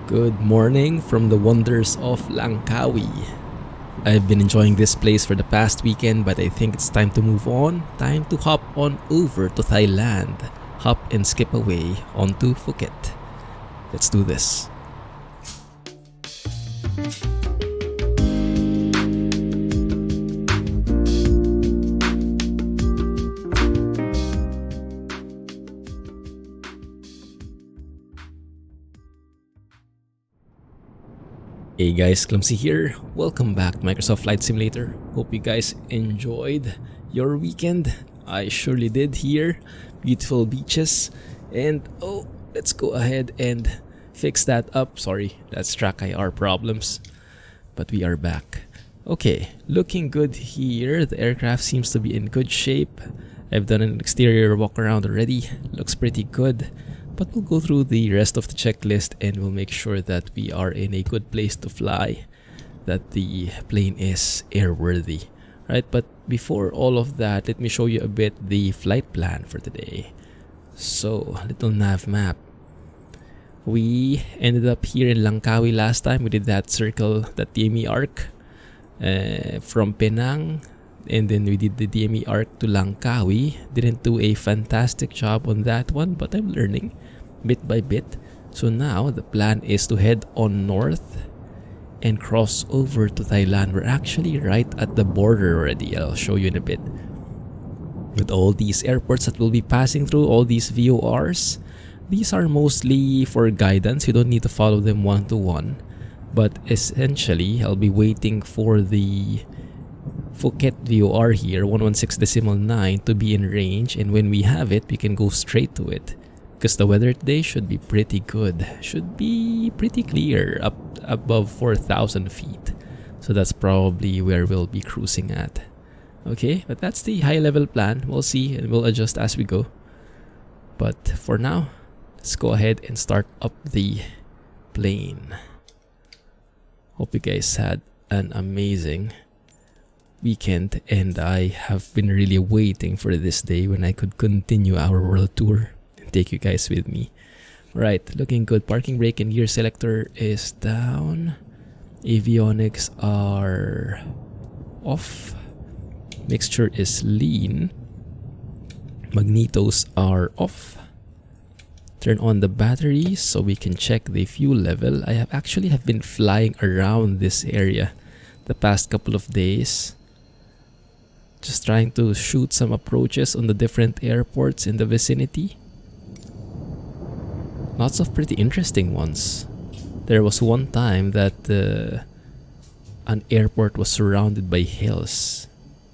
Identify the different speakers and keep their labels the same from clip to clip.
Speaker 1: Good morning from the wonders of Langkawi. I've been enjoying this place for the past weekend, but I think it's time to move on. Time to hop on over to Thailand. Hop and skip away onto Phuket. Let's do this. Hey guys, Clumsy here. Welcome back to Microsoft Flight Simulator. Hope you guys enjoyed your weekend. I surely did here. Beautiful beaches. And let's go ahead and fix that up. Sorry, that's track IR problems. But we are back. Okay, looking good here. The aircraft seems to be in good shape. I've done an exterior walk around already. Looks pretty good. But we'll go through the rest of the checklist and we'll make sure that we are in a good place to fly, that the plane is airworthy, right? But before all of that, let me show you a bit the flight plan for today. So, little Navmap. We ended up here in Langkawi last time. We did that circle, that DME arc from Penang. And then we did the DME arc to Langkawi. Didn't do a fantastic job on that one, but I'm learning bit by bit. So now the plan is to head on north and cross over to Thailand. We're actually right at the border already. I'll show you in a bit. With all these airports that we'll be passing through, all these VORs, these are mostly for guidance. You don't need to follow them one-to-one. But essentially, I'll be waiting for the Phuket VOR here, 116.9, to be in range, and when we have it, we can go straight to it because the weather today should be pretty good. Should be pretty clear, up above 4,000 feet. So that's probably where we'll be cruising at. Okay, but that's the high level plan. We'll see and we'll adjust as we go. But for now, let's go ahead and start up the plane. Hope you guys had an amazing weekend, and I have been really waiting for this day when I could continue our world tour and take you guys with me. Right, looking good. Parking brake and gear selector is down. Avionics are off. Mixture is lean. Magnetos are off. Turn on the batteries so we can check the fuel level. I have been flying around this area the past couple of days, just trying to shoot some approaches on the different airports in the vicinity. Lots of pretty interesting ones. There was one time that an airport was surrounded by hills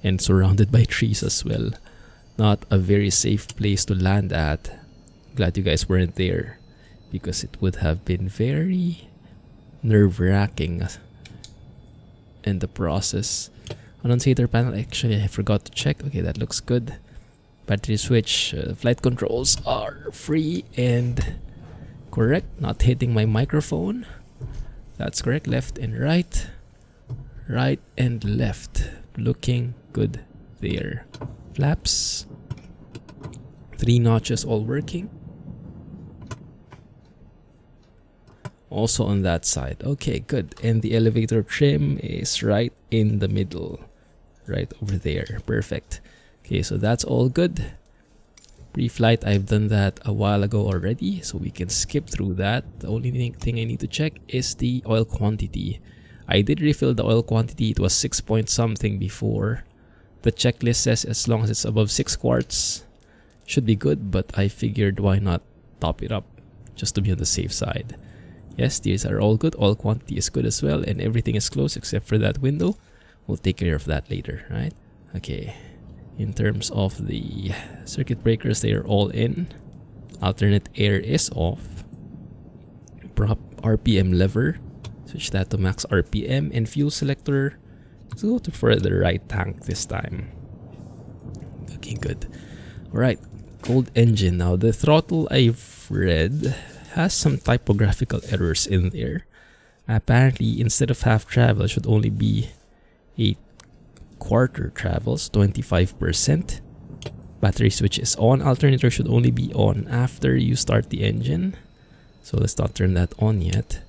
Speaker 1: and surrounded by trees as well. Not a very safe place to land at. Glad you guys weren't there because it would have been very nerve-wracking in the process. Annunciator panel, actually I forgot to check. Okay, that looks good. Battery switch, flight controls are free and correct. Not hitting my microphone. That's correct. Left and right. Right and left. Looking good there. Flaps. 3 notches all working. Also on that side. Okay, good. And the elevator trim is right in the middle. Right over there. Perfect. Okay, so that's all good. Pre-flight, I've done that a while ago already, so we can skip through that. The only thing I need to check is the oil quantity. I did refill the oil quantity. It was 6 point something before. The checklist says as long as it's above 6 quarts, should be good, but I figured why not top it up just to be on the safe side. Yes, these are all good. Oil quantity is good as well, and everything is closed except for that window. We'll take care of that later, right? Okay. In terms of the circuit breakers, they are all in. Alternate air is off. Prop RPM lever. Switch that to max RPM. And fuel selector. Let's go for the right tank this time. Looking good. Alright. Cold engine. Now, the throttle I've read has some typographical errors in there. Apparently, instead of half travel, it should only be a quarter travels, 25%. Battery switch is on. Alternator should only be on after you start the engine. So let's not turn that on yet.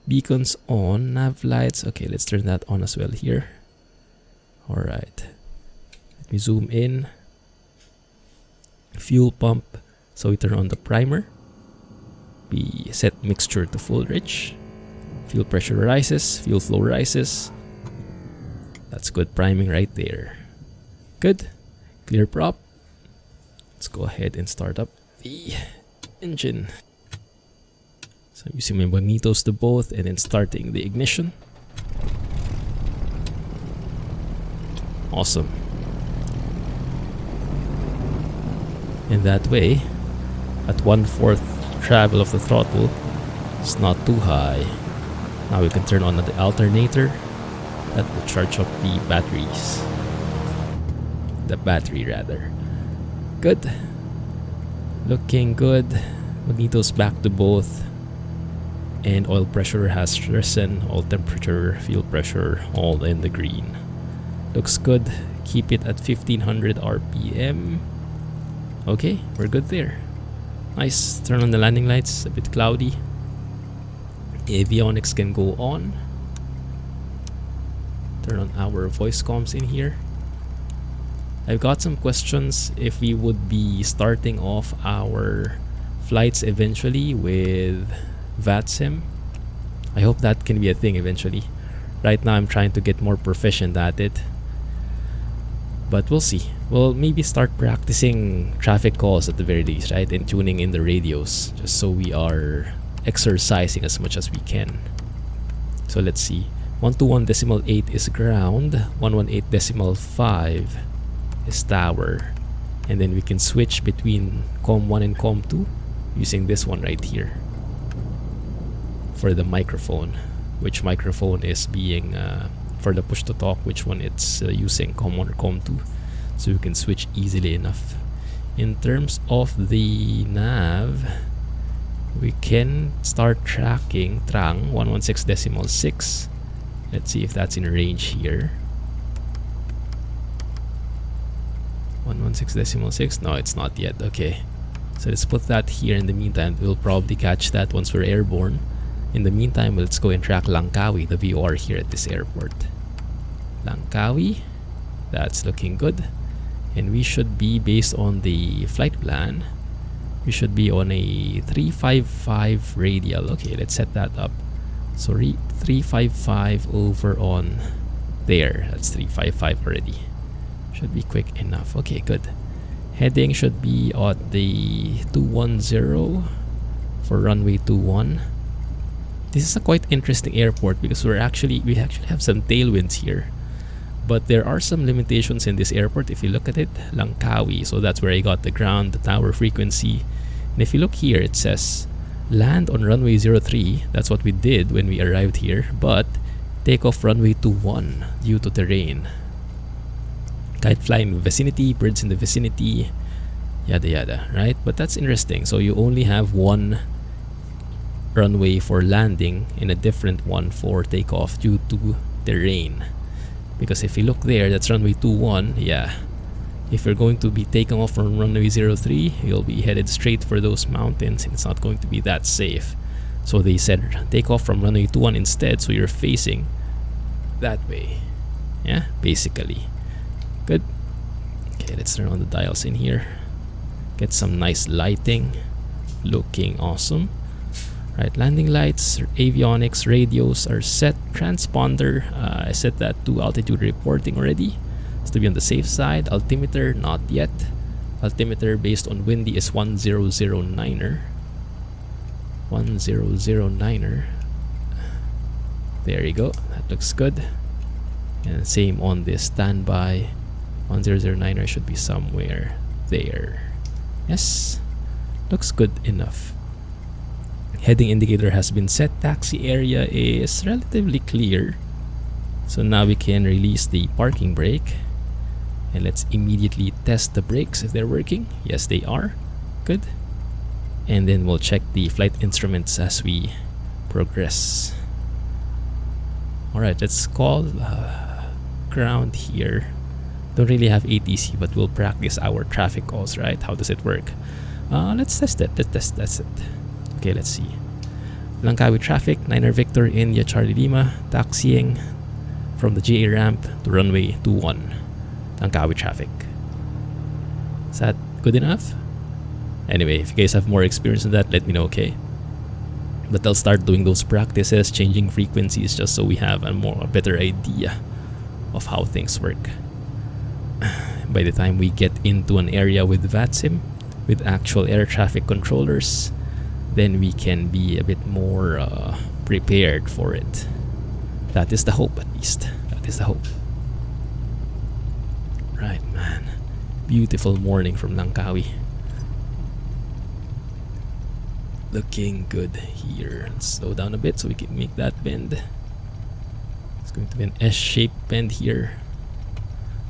Speaker 1: Beacons on, nav lights. Okay, let's turn that on as well here. Alright. Let me zoom in. Fuel pump. So we turn on the primer. We set mixture to full rich. Fuel pressure rises. Fuel flow rises. That's good priming right there. Good. Clear prop. Let's go ahead and start up the engine. So I'm using my magnetos to both and then starting the ignition. Awesome. In that way, at 1/4 travel of the throttle, it's not too high. Now we can turn on the alternator. That will charge up the batteries. The battery rather. Good. Looking good. Magnetos back to both. And oil pressure has risen. Oil temperature, fuel pressure, all in the green. Looks good. Keep it at 1500 RPM. Okay, we're good there. Nice. Turn on the landing lights. A bit cloudy. Avionics can go on. Turn on our voice comms in here. I've got some questions if we would be starting off our flights eventually with VTSP. I hope that can be a thing eventually. Right now I'm trying to get more proficient at it. But we'll see. We'll maybe start practicing traffic calls at the very least, right? And tuning in the radios just so we are exercising as much as we can. So let's see. 121.8 is ground. 118.5 is tower. And then we can switch between COM 1 and COM 2 using this one right here for the microphone. Which microphone is being for the push to talk, which one it's using, COM 1 or COM 2. So you can switch easily enough. In terms of the nav, we can start tracking Trang 116.6. Let's see if that's in range here. 116.6. No, it's not yet. Okay, so let's put that here. In the meantime, we'll probably catch that once we're airborne. In the meantime, let's go and track Langkawi, the VOR here at this airport. Langkawi, that's looking good. And we should be, based on the flight plan, we should be on a 355 radial. Okay, let's set that up. So 355 over on there. That's 355 already. Should be quick enough. Okay, good. Heading should be at the 210 for runway 21. This is a quite interesting airport because we actually have some tailwinds here. But there are some limitations in this airport if you look at it. Langkawi, so that's where I got the ground, the tower frequency. And if you look here, it says land on runway 03. That's what we did when we arrived here. But take off runway 21 due to terrain. Kite fly in the vicinity, birds in the vicinity, yada yada, right? But that's interesting. So you only have one runway for landing and a different one for takeoff due to terrain. Because if you look there, that's runway 21. Yeah, if you're going to be taking off from runway 03, you'll be headed straight for those mountains and it's not going to be that safe. So they said take off from runway 21 instead, so you're facing that way. Yeah, basically. Good. Okay, let's turn on the dials in here. Get some nice lighting. Looking awesome. Right, landing lights, avionics, radios are set. Transponder, I set that to altitude reporting already. It's to be on the safe side. Altimeter, not yet. Altimeter based on windy is 1009er. 1009er. There you go. That looks good. And same on this standby. 1009er should be somewhere there. Yes. Looks good enough. Heading indicator has been set. Taxi area is relatively clear. So now we can release the parking brake. And let's immediately test the brakes if they're working. Yes, they are. Good. And then we'll check the flight instruments as we progress. Alright, let's call ground here. Don't really have ATC, but we'll practice our traffic calls, right? How does it work? Let's test it. Let's test it. Okay, let's see. Langkawi traffic, 9er Victor, India Charlie Lima, taxiing from the GA ramp to runway 21. Langkawi traffic. Is that good enough? Anyway, if you guys have more experience in that, let me know, okay? But I'll start doing those practices, changing frequencies, just so we have a better idea of how things work. By the time we get into an area with VATSIM, with actual air traffic controllers, then we can be a bit more prepared for it. That is the hope, at least. That is the hope. Right, man. Beautiful morning from Langkawi. Looking good here. Let's slow down a bit so we can make that bend. It's going to be an S-shaped bend here.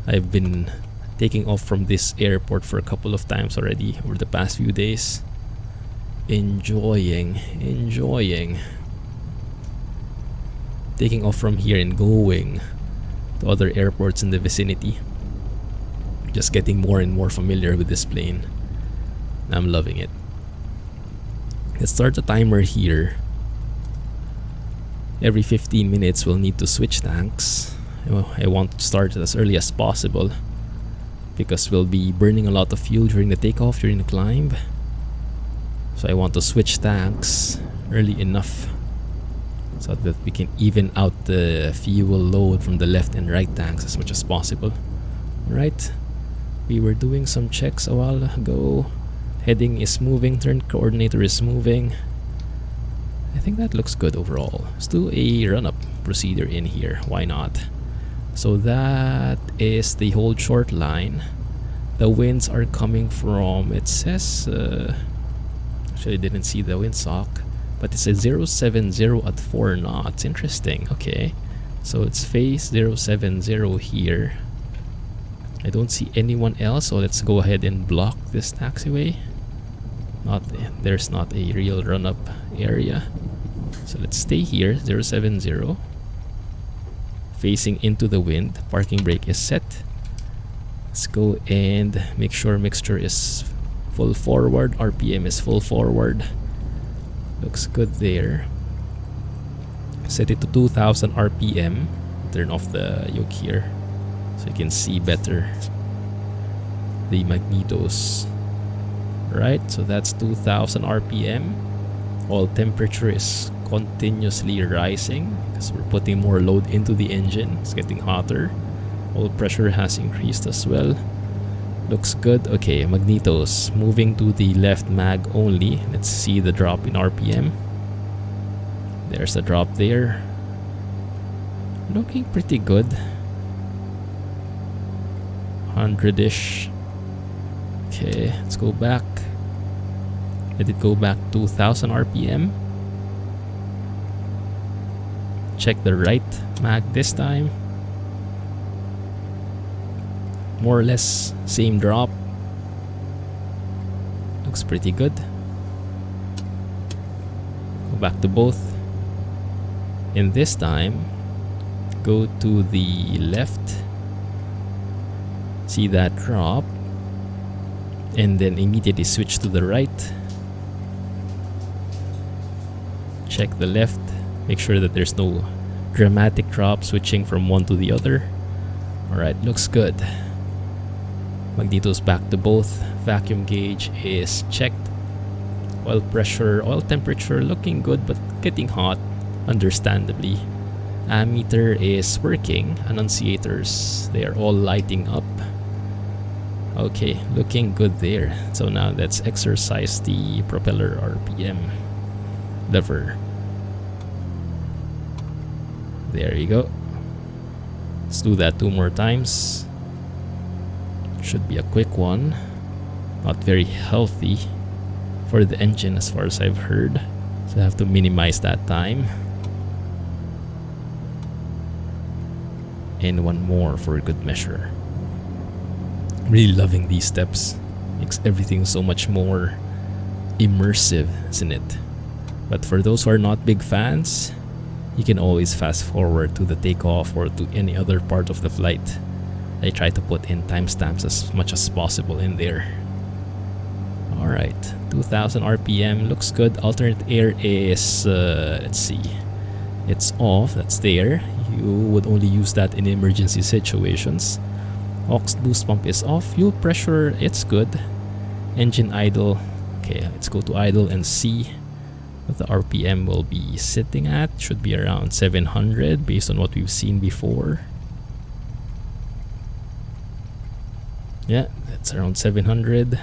Speaker 1: I've been taking off from this airport for a couple of times already over the past few days. Enjoying taking off from here and going to other airports in the vicinity. Just getting more and more familiar with this plane. I'm loving it. Let's start the timer here. Every 15 minutes we'll need to switch tanks. I want to start it as early as possible because we'll be burning a lot of fuel during the takeoff, during the climb. So I want to switch tanks early enough so that we can even out the fuel load from the left and right tanks as much as possible. Alright, we were doing some checks a while ago. Heading is moving, turn coordinator is moving. I think that looks good overall. Let's do a run-up procedure in here, why not? So that is the hold short line. The winds are coming from, it says, actually I didn't see the windsock, but it says 070 at 4 knots. Interesting. Okay, so it's phase 070 here. I don't see anyone else, so let's go ahead and block this taxiway. There's not a real run-up area, so let's stay here. 070 facing into the wind. Parking brake is set. Let's go and make sure mixture is full forward, RPM is full forward. Looks good there. Set it to 2000 RPM. Turn off the yoke here so you can see better the magnetos. Right, so that's 2000 RPM. Oil temperature is continuously rising because we're putting more load into the engine. It's getting hotter. Oil pressure has increased as well. Looks good. Okay, magnetos moving to the left mag only. Let's see the drop in RPM. There's a drop there. Looking pretty good. 100-ish. Okay, let's go back. Let it go back 2000 RPM. Check the right mag this time. More or less same drop. Looks pretty good. Go back to both. And this time, go to the left. See that drop. And then immediately switch to the right. Check the left. Make sure that there's no dramatic drop switching from one to the other. Alright, looks good. Magnetos back to both. Vacuum gauge is checked. Oil pressure, oil temperature looking good but getting hot, understandably. Ammeter is working. Annunciators, they are all lighting up. Okay, looking good there. So now let's exercise the propeller RPM lever. There you go. Let's do that 2 more times. Should be a quick one. Not very healthy for the engine as far as I've heard. So I have to minimize that time. And 1 more for good measure. Really loving these steps. Makes everything so much more immersive, isn't it? But for those who are not big fans, you can always fast forward to the takeoff or to any other part of the flight. I try to put in timestamps as much as possible in there. Alright, 2000 RPM, looks good. Alternate air is, let's see, it's off, that's there. You would only use that in emergency situations. Aux boost pump is off. Fuel pressure, it's good. Engine idle, okay, let's go to idle and see what the RPM will be sitting at. Should be around 700 based on what we've seen before. Yeah, that's around 700.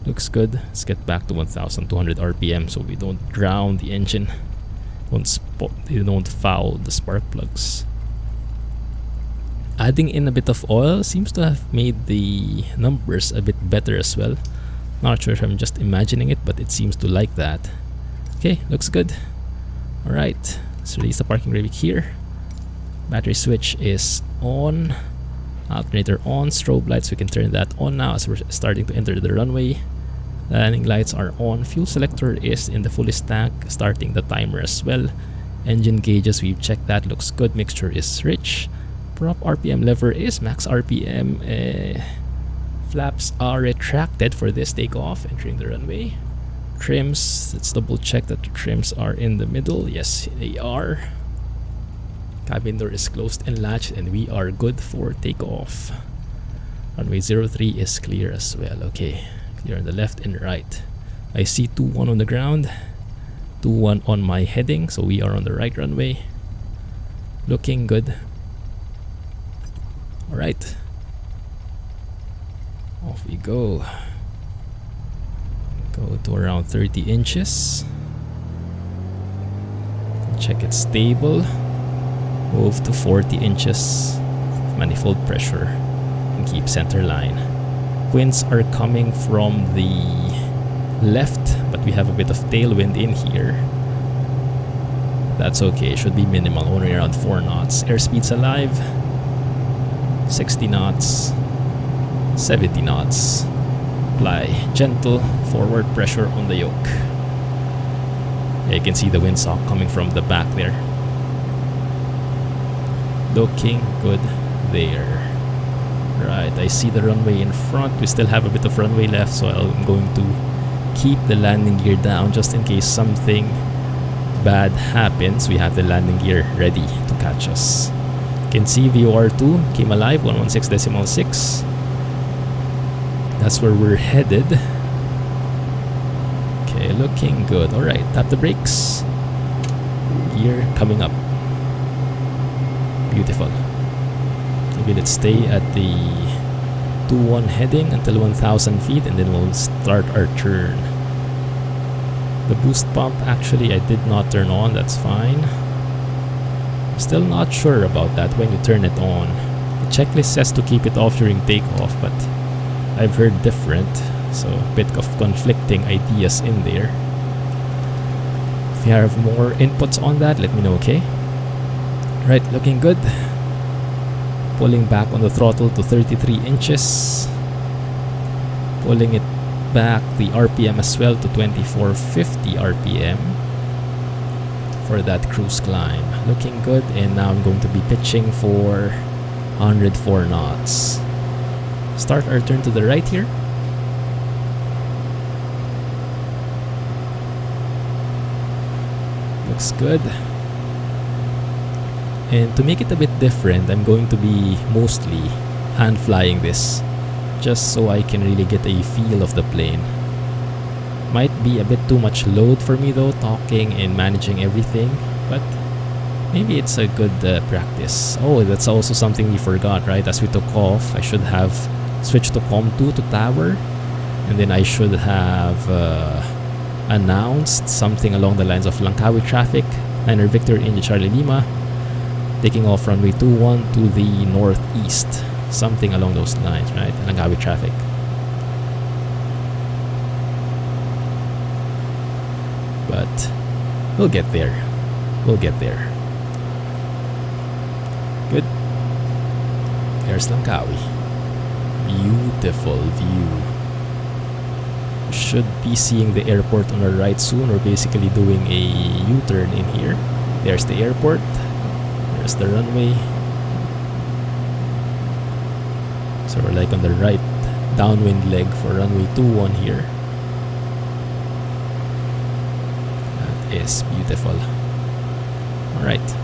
Speaker 1: Looks good. Let's get back to 1200 RPM so we don't drown the engine. They don't foul the spark plugs. Adding in a bit of oil seems to have made the numbers a bit better as well. Not sure if I'm just imagining it, but it seems to like that. Okay, looks good. Alright, let's release the parking brake here. Battery switch is on. Alternator on. Strobe lights, we can turn that on now as we're starting to enter the runway. Landing lights are on. Fuel selector is in the fullest tank, starting the timer as well. Engine gauges, we've checked that, looks good. Mixture is rich. Prop RPM lever is max RPM. Flaps are retracted for this takeoff, entering the runway. Trims, let's double check that the trims are in the middle. Yes, they are. Cabin door is closed and latched, and we are good for takeoff. Runway 03 is clear as well. Okay, clear on the left and right. I see 2-1 on the ground, 2-1 on my heading, so we are on the right runway. Looking good. Alright, off we go. Go to around 30 inches. Check it's stable. Move to 40 inches. Manifold pressure. And keep center line. Winds are coming from the left, but we have a bit of tailwind in here. That's okay, should be minimal, only around 4 knots. Airspeed's alive. 60 knots. 70 knots. Apply gentle forward pressure on the yoke. Yeah, you can see the windsock coming from the back there. Looking good there. Right, I see the runway in front. We still have a bit of runway left, so I'm going to keep the landing gear down just in case something bad happens. We have the landing gear ready to catch us. You can see VOR2 came alive, 116.6. That's where we're headed. Okay, looking good. Alright, tap the brakes. Gear coming up. Beautiful. Maybe let's stay at the 2-1 heading until 1000 feet and then we'll start our turn. The boost pump, actually I did not turn on, that's fine. I'm still not sure about that when you turn it on. The checklist says to keep it off during takeoff, but I've heard different, so a bit of conflicting ideas in there. If you have more inputs on that, let me know, okay? Right, looking good. Pulling back on the throttle to 33 inches. Pulling it back, the RPM as well, to 2450 RPM for that cruise climb. Looking good, and now I'm going to be pitching for 104 knots. Start our turn to the right here. Looks good. And to make it a bit different, I'm going to be mostly hand flying this, just so I can really get a feel of the plane. Might be a bit too much load for me though, talking and managing everything, but maybe it's a good practice. Oh, that's also something we forgot, right? As we took off, I should have switched to COM2 to tower, and then I should have announced something along the lines of Langkawi traffic, Niner Victor India Charlie Lima, taking off runway 21 to the northeast. Something along those lines, right? Langkawi traffic. But we'll get there. We'll get there. Good. There's Langkawi. Beautiful view. Should be seeing the airport on our right soon. We're basically doing a U-turn in here. There's the airport. There's the runway. So we're like on the right downwind leg for runway 21 here. is beautiful. Alright.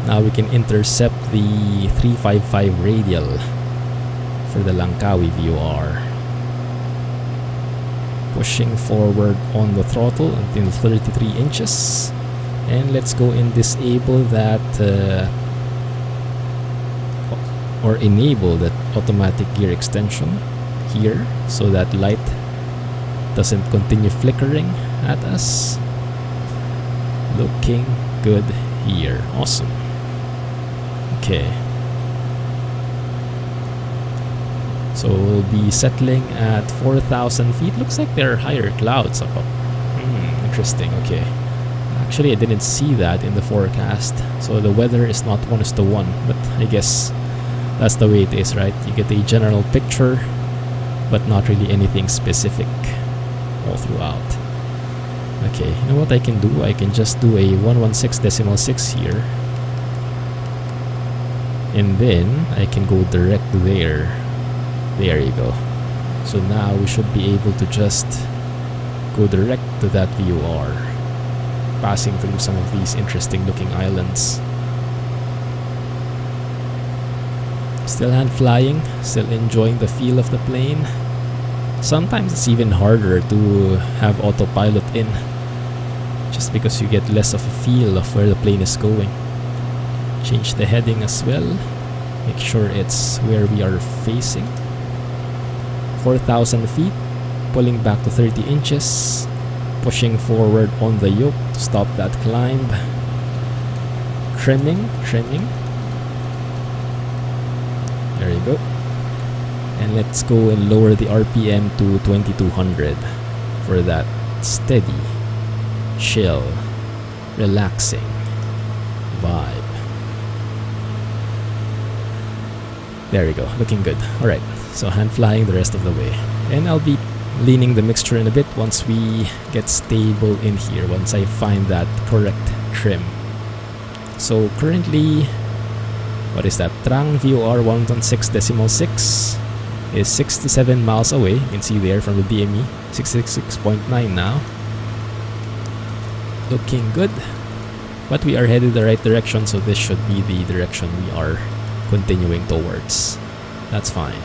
Speaker 1: Now we can intercept the 355 radial for the Langkawi VOR. Pushing forward on the throttle until 33 inches. And let's go and disable that or enable that automatic gear extension here so that light doesn't continue flickering at us. Looking good here. Awesome. Okay. So we'll be settling at 4,000 feet. Looks like there are higher clouds up. Interesting. Okay. Actually, I didn't see that in the forecast. So the weather is not 1:1, but I guess that's the way it is, right? You get a general picture, but not really anything specific all throughout. Okay, you know what I can do? I can just do a 116.6 here. And then I can go direct there. There you go. So now we should be able to just go direct to that VOR, passing through some of these interesting looking islands. Still hand flying, still enjoying the feel of the plane. Sometimes it's even harder to have autopilot in, just because you get less of a feel of where the plane is going. Change the heading as well. Make sure it's where we are facing. 4,000 feet, pulling back to 30 inches. Pushing forward on the yoke to stop that climb. Trimming. There you go. And let's go and lower the RPM to 2200 for that steady, chill, relaxing vibe. There we go, looking good. Alright, so hand flying the rest of the way. And I'll be leaning the mixture in a bit once we get stable in here, once I find that correct trim. So currently, what is that? Trang VOR 116.6 is 67 miles away. You can see there from the DME, 66.9 now. Looking good. But we are headed the right direction, so this should be the direction we are continuing towards. That's fine.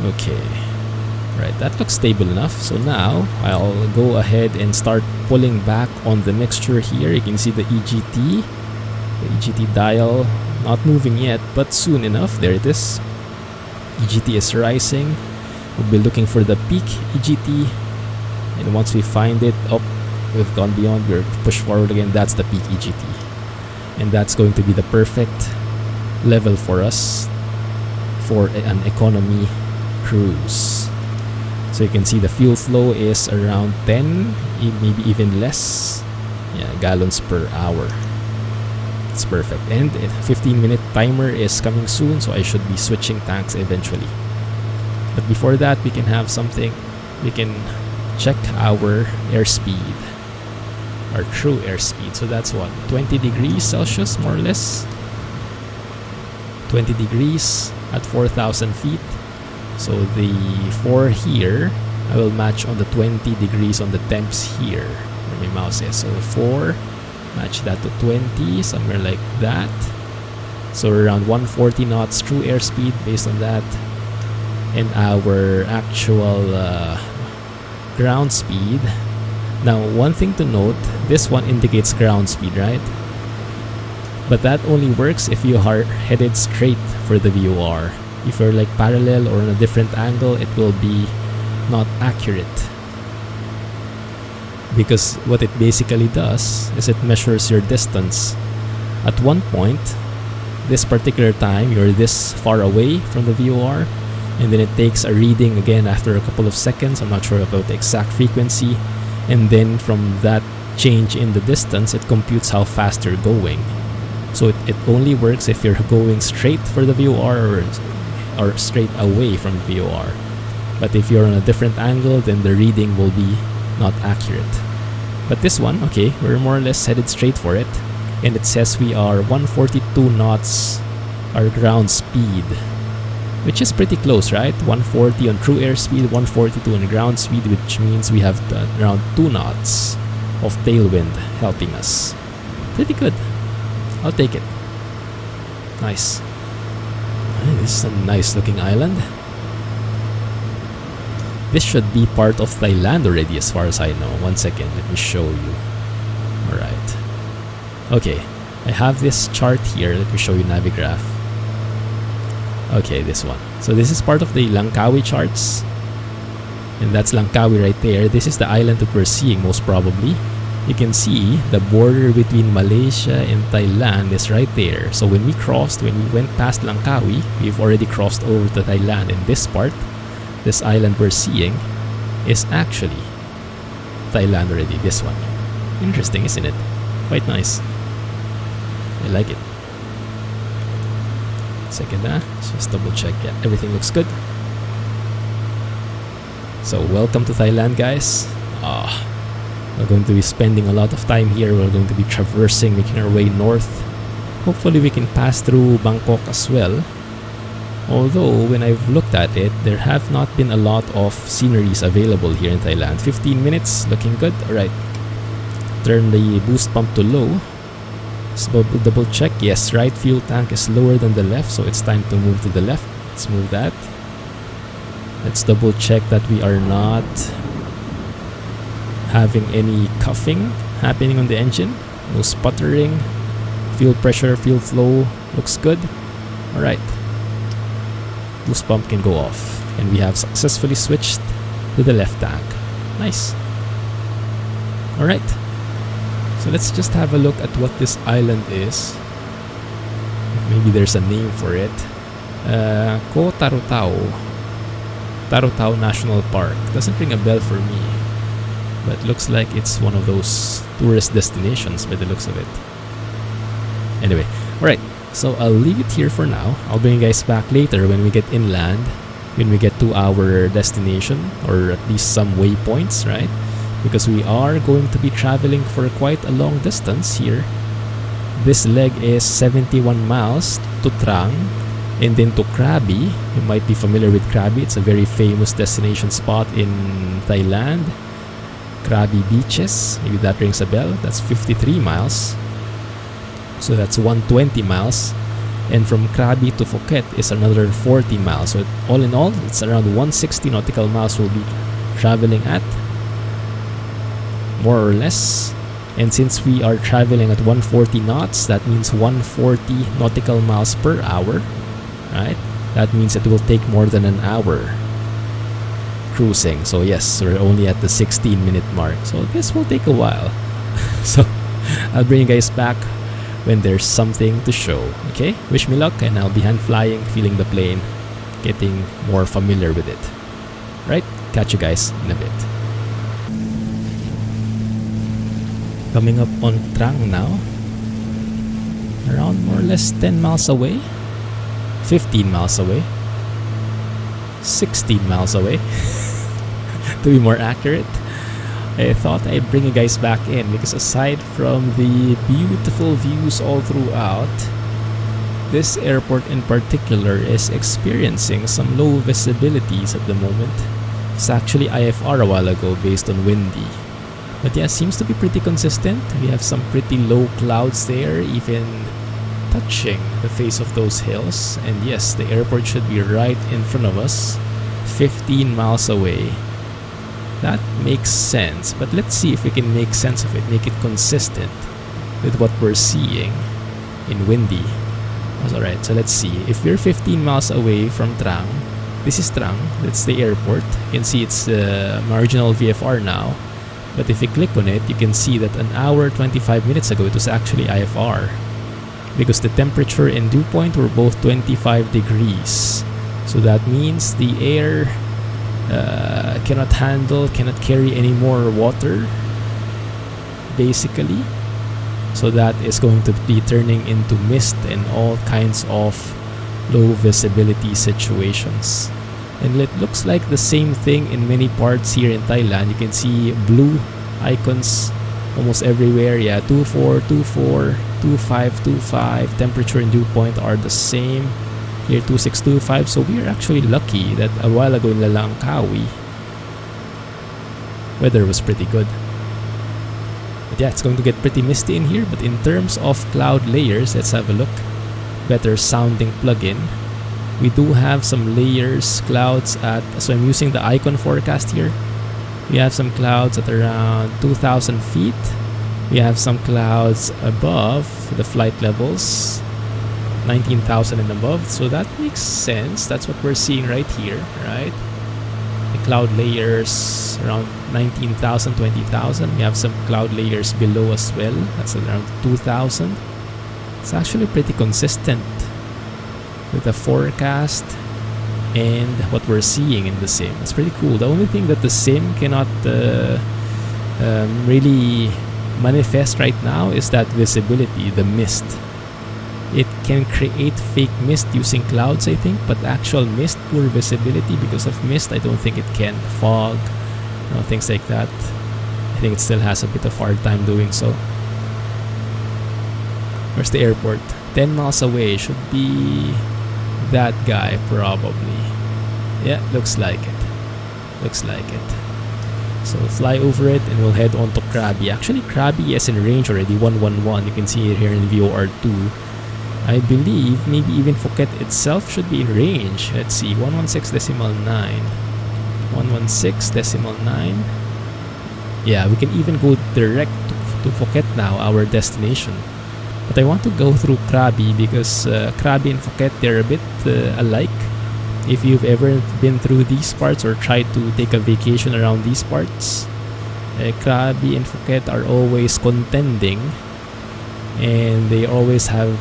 Speaker 1: Okay, right, that looks stable enough. So now I'll go ahead and start pulling back on the mixture here. You can see the EGT dial not moving yet, but soon enough. There it is. EGT is rising. We'll be looking for the peak EGT, and once we find it, we've gone beyond, we're pushed forward again. That's the peak EGT, and that's going to be the perfect level for us for an economy cruise. So you can see the fuel flow is around 10, maybe even less, gallons per hour. It's perfect. And a 15-minute timer is coming soon, so I should be switching tanks eventually. But before that, we can have something. We can check our airspeed, our true airspeed. So that's what, 20 degrees Celsius more or less. 20 degrees at 4,000 feet. So the 4 here, I will match on the 20 degrees on the temps here where my mouse is. So 4, match that to 20, somewhere like that. So around 140 knots true airspeed based on that. And our actual ground speed. Now, one thing to note, this one indicates ground speed, right? But that only works if you are headed straight for the VOR. If you're like parallel or on a different angle, it will be not accurate. Because what it basically does is it measures your distance. At one point, this particular time, you're this far away from the VOR, and then it takes a reading again after a couple of seconds. I'm not sure about the exact frequency. And then from that change in the distance, it computes how fast you're going. So it only works if you're going straight for the VOR or straight away from VOR. But if you're on a different angle, then the reading will be not accurate. But this one, okay, we're more or less headed straight for it. And it says we are 142 knots, our ground speed. which is pretty close, right? 140 on true airspeed, 142 on ground speed, which means we have around 2 knots of tailwind helping us. Pretty good. I'll take it. Nice. Hey, this is a nice looking island. This should be part of Thailand already as far as I know. One second, let me show you. Alright. Okay, I have this chart here. Let me show you Navigraph. Okay, this one. So this is part of the Langkawi charts. And that's Langkawi right there. This is the island that we're seeing most probably. You can see the border between Malaysia and Thailand is right there. So when we went past Langkawi, we've already crossed over to Thailand. In this part, this island we're seeing is actually Thailand already, this one. Interesting, isn't it? Quite nice. I like it. Second, just double check. Yeah, everything looks good. So welcome to Thailand, guys. We're going to be spending a lot of time here. We're going to be traversing, making our way north. Hopefully we can pass through Bangkok as well. Although when I've looked at it, there have not been a lot of sceneries available here in Thailand. 15 minutes, looking good. Alright, turn the boost pump to low. Let's double check. Yes, right fuel tank is lower than the left, so it's time to move to the left. Let's move that. Let's double check that we are not having any cuffing happening on the engine. No sputtering. Fuel pressure, fuel flow looks good. Alright, boost pump can go off, and we have successfully switched to the left tank. Nice. Alright, so let's just have a look at what this island is. Maybe there's a name for it. Ko Tarutao National Park. Doesn't ring a bell for me, but looks like it's one of those tourist destinations by the looks of it. Anyway, alright, so I'll leave it here for now. I'll bring you guys back later when we get inland, when we get to our destination, or at least some waypoints, right? Because we are going to be traveling for quite a long distance here. This leg is 71 miles to Trang and then to Krabi. You might be familiar with Krabi. It's a very famous destination spot in Thailand. Krabi beaches, maybe that rings a bell. That's 53 miles. So that's 120 miles. And from Krabi to Phuket is another 40 miles. So all in all, it's around 160 nautical miles we'll be traveling at, more or less. And since we are traveling at 140 knots, that means 140 nautical miles per hour, right? That means it will take more than an hour cruising. So yes, we're only at the 16-minute mark. So this will take a while. So I'll bring you guys back when there's something to show. Okay, wish me luck, and I'll be hand flying, feeling the plane, getting more familiar with it. Right, catch you guys in a bit. Coming up on Trang now, around more or less 10 miles away, 15 miles away, 16 miles away to be more accurate. I thought I'd bring you guys back in because aside from the beautiful views all throughout, this airport in particular is experiencing some low visibilities at the moment. It's actually IFR a while ago based on windy. But yeah, seems to be pretty consistent. We have some pretty low clouds there, even touching the face of those hills. And yes, the airport should be right in front of us, 15 miles away. That makes sense, but let's see if we can make sense of it, make it consistent with what we're seeing in windy. Alright, so let's see. If we're 15 miles away from Trang, this is Trang, that's the airport. You can see it's marginal VFR now. But if you click on it, you can see that an hour 25 minutes ago it was actually IFR, because the temperature and dew point were both 25 degrees. So that means the air cannot carry any more water, basically. So that is going to be turning into mist and all kinds of low visibility situations. And it looks like the same thing in many parts here in Thailand. You can see blue icons almost everywhere. Yeah, 24, 24, 25, 25. Temperature and dew point are the same Year 2625. So we are actually lucky that a while ago in Langkawi, weather was pretty good. But yeah, it's going to get pretty misty in here. But in terms of cloud layers, let's have a look. Better sounding plugin. We do have some layers, clouds at, so I'm using the icon forecast here. We have some clouds at around 2,000 feet. We have some clouds above the flight levels, 19,000 and above. So that makes sense. That's what we're seeing right here, right? The cloud layers around 19,000, 20,000. We have some cloud layers below as well. That's around 2,000. It's actually pretty consistent with the forecast and what we're seeing in the sim. It's pretty cool. The only thing that the sim cannot really manifest right now is that visibility, the mist. It can create fake mist using clouds, I think, but actual mist, poor visibility because of mist, I don't think it can. Fog, things like that. I think it still has a bit of hard time doing so. Where's the airport? 10 miles away. Should be that guy, probably. Yeah, looks like it. Looks like it. So fly over it and we'll head on to Krabi. Actually, Krabi is in range already, 111. You can see it here in VOR2. I believe maybe even Phuket itself should be in range. Let's see, 116.9. 116.9. Yeah, we can even go direct to Phuket now, our destination. But I want to go through Krabi because Krabi and Phuket, they're a bit alike. If you've ever been through these parts or tried to take a vacation around these parts, Krabi and Phuket are always contending, and they always have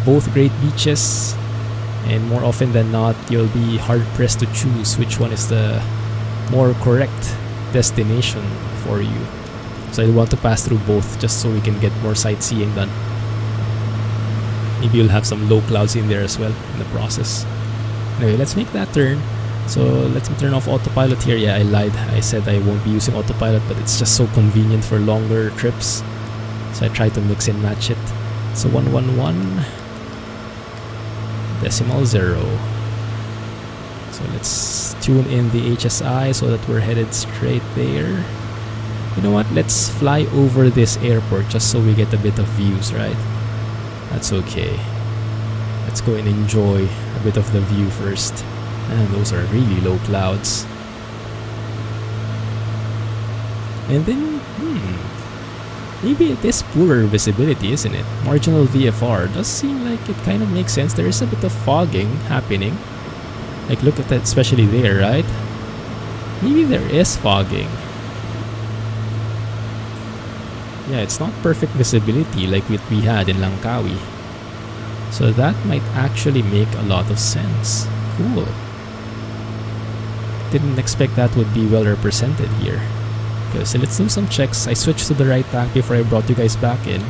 Speaker 1: both great beaches, and more often than not you'll be hard pressed to choose which one is the more correct destination for you. So I want to pass through both just so we can get more sightseeing done. Maybe you'll have some low clouds in there as well in the process. Anyway, let's make that turn. So let's turn off autopilot here. Yeah, I lied. I said I won't be using autopilot, but it's just so convenient for longer trips. So I try to mix and match it. So 111.0. So let's tune in the HSI so that we're headed straight there. You know what? Let's fly over this airport just so we get a bit of views, right? That's okay. Let's go and enjoy a bit of the view first. And those are really low clouds. And then, maybe it is poorer visibility, isn't it? Marginal VFR does seem like it kind of makes sense. There is a bit of fogging happening. Like, look at that, especially there, right? Maybe there is fogging. Yeah, it's not perfect visibility like what we had in Langkawi. So that might actually make a lot of sense. Cool. Didn't expect that would be well represented here. Okay, so let's do some checks. I switched to the right tank before I brought you guys back in.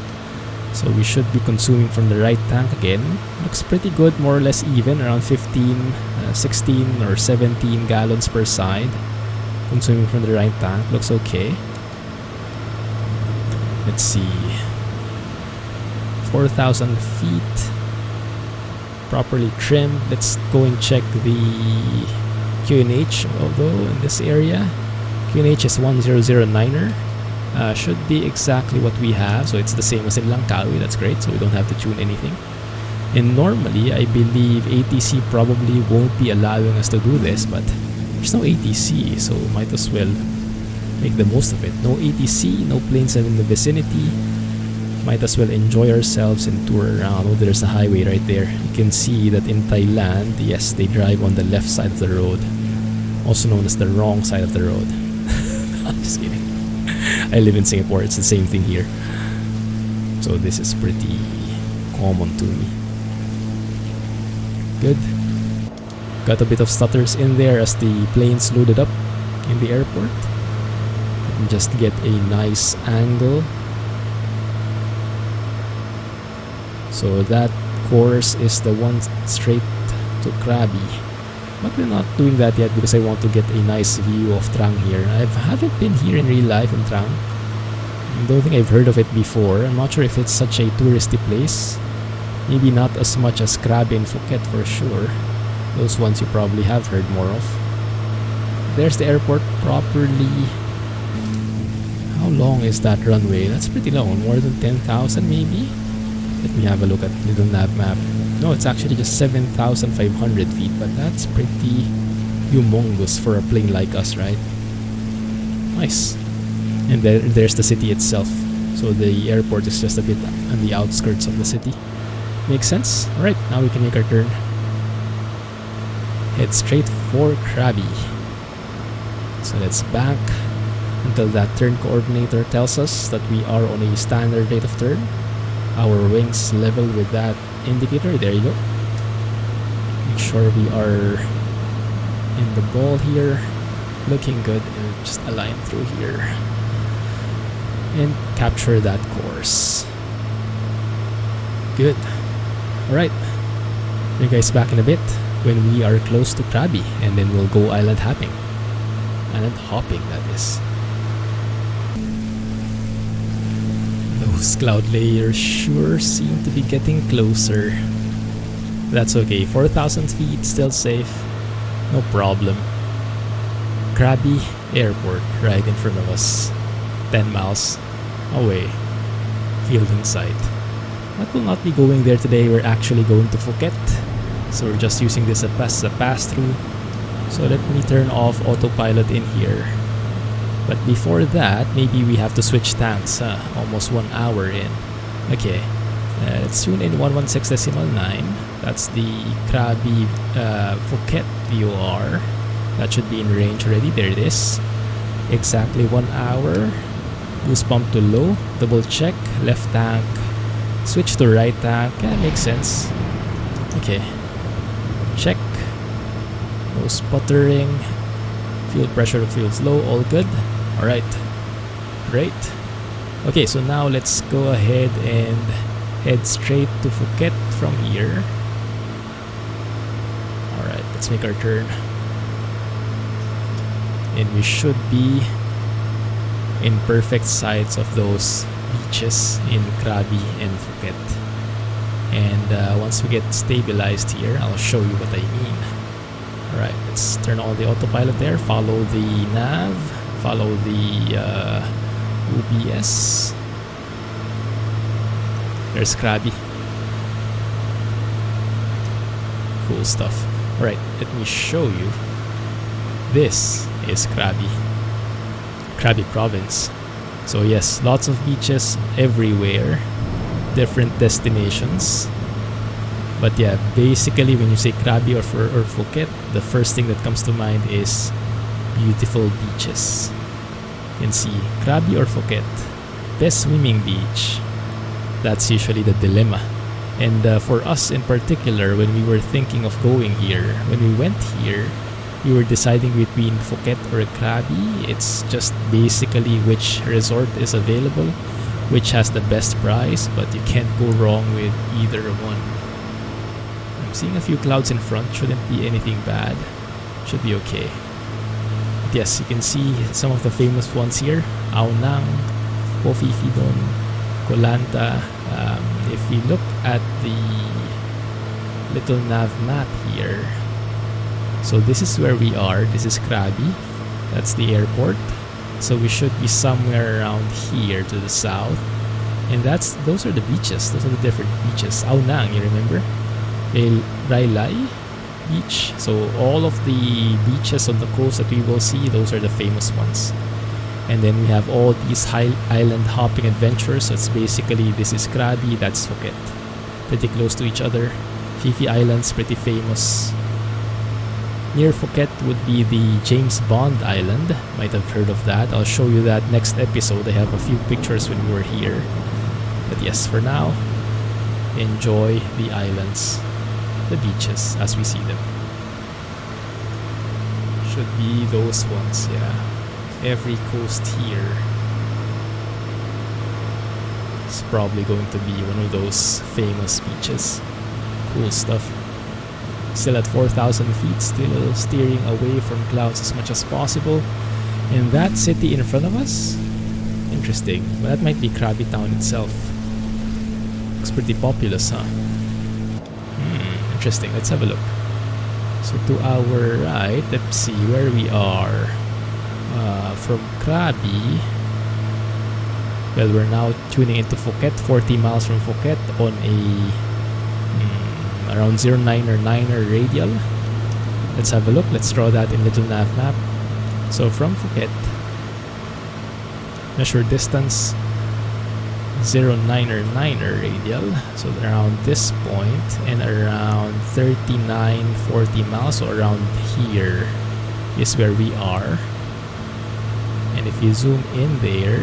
Speaker 1: So we should be consuming from the right tank again. Looks pretty good, more or less even, around 15, 16 or 17 gallons per side. Consuming from the right tank, looks okay. Let's see. 4,000 feet. Properly trimmed. Let's go and check the QNH, although in this area. QNH is 1009er. Should be exactly what we have, so it's the same as in Langkawi. That's great, so we don't have to tune anything. And normally, I believe ATC probably won't be allowing us to do this, but there's no ATC, so might as well make the most of it. No ATC, no planes in the vicinity. Might as well enjoy ourselves and tour around. Oh, there's a highway right there. You can see that in Thailand, yes, they drive on the left side of the road, also known as the wrong side of the road. I'm just kidding. I live in Singapore, it's the same thing here. So this is pretty common to me. Good. Got a bit of stutters in there as the planes loaded up in the airport. And just get a nice angle. So that course is the one straight to Krabi. But we're not doing that yet because I want to get a nice view of Trang here. I haven't been here in real life in Trang. I don't think I've heard of it before. I'm not sure if it's such a touristy place. Maybe not as much as Krabi and Phuket for sure. Those ones you probably have heard more of. There's the airport properly. How long is that runway? That's pretty long, more than 10,000 maybe? Let me have a look at little Navmap. No, it's actually just 7,500 feet, but that's pretty humongous for a plane like us, right? Nice. And there's the city itself. So the airport is just a bit on the outskirts of the city. Makes sense? Alright, now we can make our turn. Head straight for Krabi. So let's bank until that turn coordinator tells us that we are on a standard rate of turn. Our wings level with that indicator. There you go. Make sure we are in the ball here. Looking good, and just align through here. And capture that course. Good. Alright. You guys back in a bit when we are close to Krabi, and then we'll go island hopping. Island hopping, that is. Those cloud layers sure seem to be getting closer. That's okay. 4,000 feet, still safe. No problem. Krabi Airport right in front of us. 10 miles away. Field in sight. But we'll not be going there today. We're actually going to Phuket. So we're just using this as a pass-through. So let me turn off autopilot in here. But before that, maybe we have to switch tanks. Almost 1 hour in. Okay. Let's tune in 116.9. That's the Krabi Phuket VOR. That should be in range already. There it is. Exactly 1 hour. Boost pump to low. Double check. Left tank. Switch to right tank. Yeah, makes sense. Okay. Check. No sputtering. Fuel pressure feels low. All good. Alright. Great. Okay, so now let's go ahead and head straight to Phuket from here. Alright, let's make our turn. And we should be in perfect sights of those beaches in Krabi and Phuket. And once we get stabilized here, I'll show you what I mean. Alright, let's turn on the autopilot there. Follow the nav. Follow the OBS. There's Krabi. Cool stuff. Alright, let me show you. This is Krabi. Krabi province. So yes, lots of beaches everywhere. Different destinations. But yeah, basically when you say Krabi or Phuket, the first thing that comes to mind is beautiful beaches. You can see Krabi or Phuket. Best swimming beach. That's usually the dilemma. And for us in particular, when we were thinking of going here, when we went here, we were deciding between Phuket or Krabi. It's just basically which resort is available, which has the best price, but you can't go wrong with either one. I'm seeing a few clouds in front. Shouldn't be anything bad. Should be okay. But yes, you can see some of the famous ones here. Ao Nang, Pofifidon, Kolanta. If we look at the little Navmap here, so this is where we are. This is Krabi. That's the airport. So we should be somewhere around here to the south. And those are the beaches. Those are the different beaches. Ao Nang, you remember? Railay beach. So all of the beaches on the coast that we will see, those are the famous ones. And then we have all these island hopping adventures. So it's basically, this is Krabi, that's Phuket. Pretty close to each other. Fifi Island's pretty famous. Near Phuket would be the James Bond Island. Might have heard of that. I'll show you that next episode. I have a few pictures when we were here. But yes, for now, enjoy the islands, the beaches as we see them. Should be those ones, yeah. Every coast here is probably going to be one of those famous beaches. Cool stuff. Still at 4,000 feet, still steering away from clouds as much as possible. And that city in front of us, interesting. But that might be Krabi town itself. Looks pretty populous, huh? Interesting. Let's have a look. So to our right, let's see where we are. From Krabi, well, we're now tuning into Phuket, 40 miles from Phuket on a around 0909er radial. Let's have a look. Let's draw that in little Navmap. So from Phuket, measure distance 0909er radial, so around this point, and around 39-40 miles, so around here is where we are. And if you zoom in there,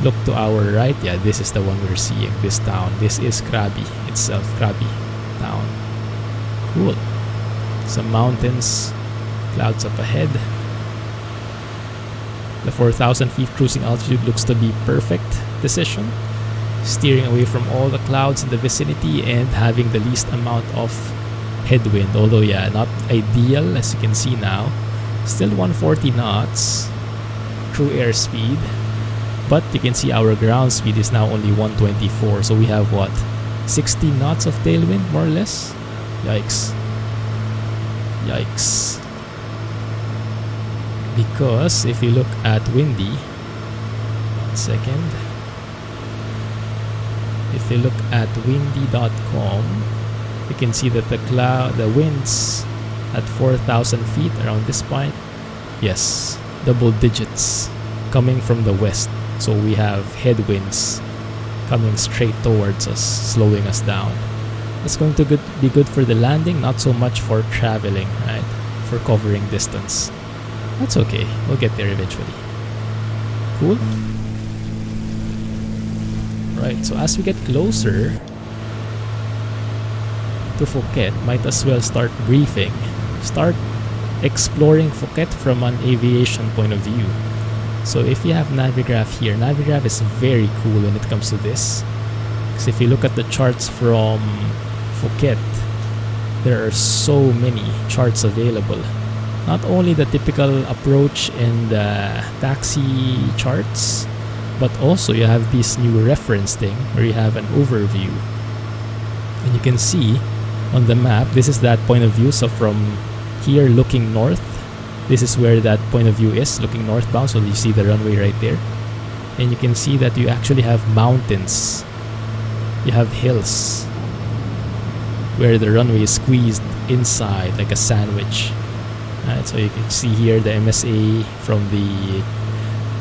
Speaker 1: look to our right, yeah, this is the one we're seeing, this town. This is Krabi itself, Krabi town. Cool. Some mountains, clouds up ahead. The 4,000 feet cruising altitude looks to be perfect decision. Steering away from all the clouds in the vicinity and having the least amount of headwind. Although, yeah, not ideal as you can see now. Still 140 knots. True airspeed, but you can see our ground speed is now only 124, so we have what, 60 knots of tailwind more or less. Yikes. Because if you look at windy, 1 second, if you look at windy.com, you can see that the winds at 4,000 feet around this point, yes, double digits coming from the west. So we have headwinds coming straight towards us, slowing us down. It's going to be good for the landing, not so much for traveling, right? For covering distance. That's okay. We'll get there eventually. Cool. Right, so as we get closer to Phuket, might as well start briefing. Start exploring Phuket from an aviation point of view. So if you have Navigraph here, Navigraph is very cool when it comes to this. Because if you look at the charts from Phuket, there are so many charts available. Not only the typical approach and taxi charts, but also you have this new reference thing where you have an overview. And you can see on the map, this is that point of view. So from here looking north, this is where that point of view is, looking northbound. So you see the runway right there, and you can see that you actually have mountains, you have hills where the runway is squeezed inside like a sandwich. Right, so you can see here the MSA from the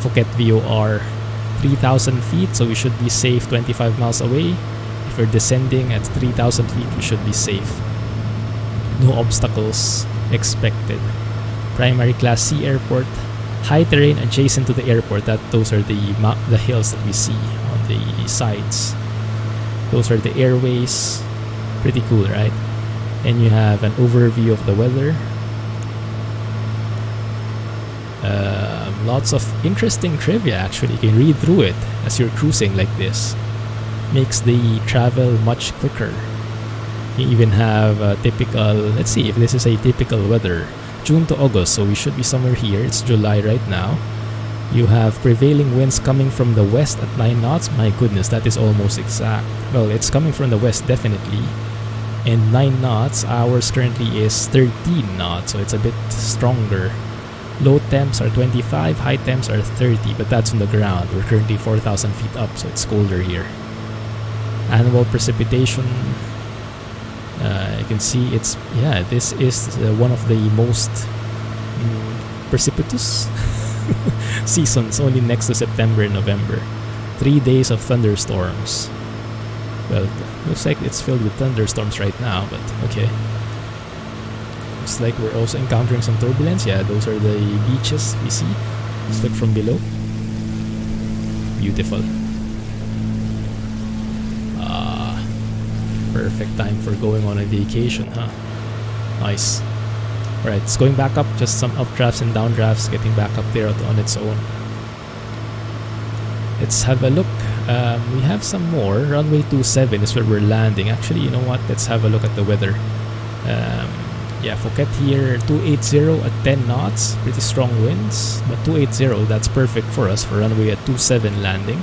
Speaker 1: Phuket VOR, 3,000 feet, so we should be safe 25 miles away. If we're descending at 3,000 feet, we should be safe. No obstacles expected. Primary class C airport, high terrain adjacent to the airport. Those are the hills that we see on the sides. Those are the airways. Pretty cool, right? And you have an overview of the weather. Lots of interesting trivia actually. You can read through it as you're cruising like this. Makes the travel much quicker. You even have a typical, let's see if this is a typical weather. June to August, so we should be somewhere here. It's July right now. You have prevailing winds coming from the west at 9 knots. My goodness, that is almost exact. Well, it's coming from the west definitely. And 9 knots, ours currently is 13 knots, so it's a bit stronger. Low temps are 25, high temps are 30, but that's on the ground. We're currently 4,000 feet up, so it's colder here. Annual precipitation, you can see it's, yeah, this is one of the most precipitous seasons, only next to September and November. 3 days of thunderstorms. Well, looks like it's filled with thunderstorms right now, but okay. Looks like we're also encountering some turbulence. Yeah, those are the beaches we see. Let's look from below. Beautiful. Perfect time for going on a vacation, huh? Nice. Alright, it's going back up. Just some updrafts and downdrafts, getting back up there on its own. Let's have a look. We have some more. Runway 27 is where we're landing. Actually, you know what? Let's have a look at the weather. Yeah, Phuket here, 280 at 10 knots. Pretty strong winds. But 280, that's perfect for us for runway at 27 landing.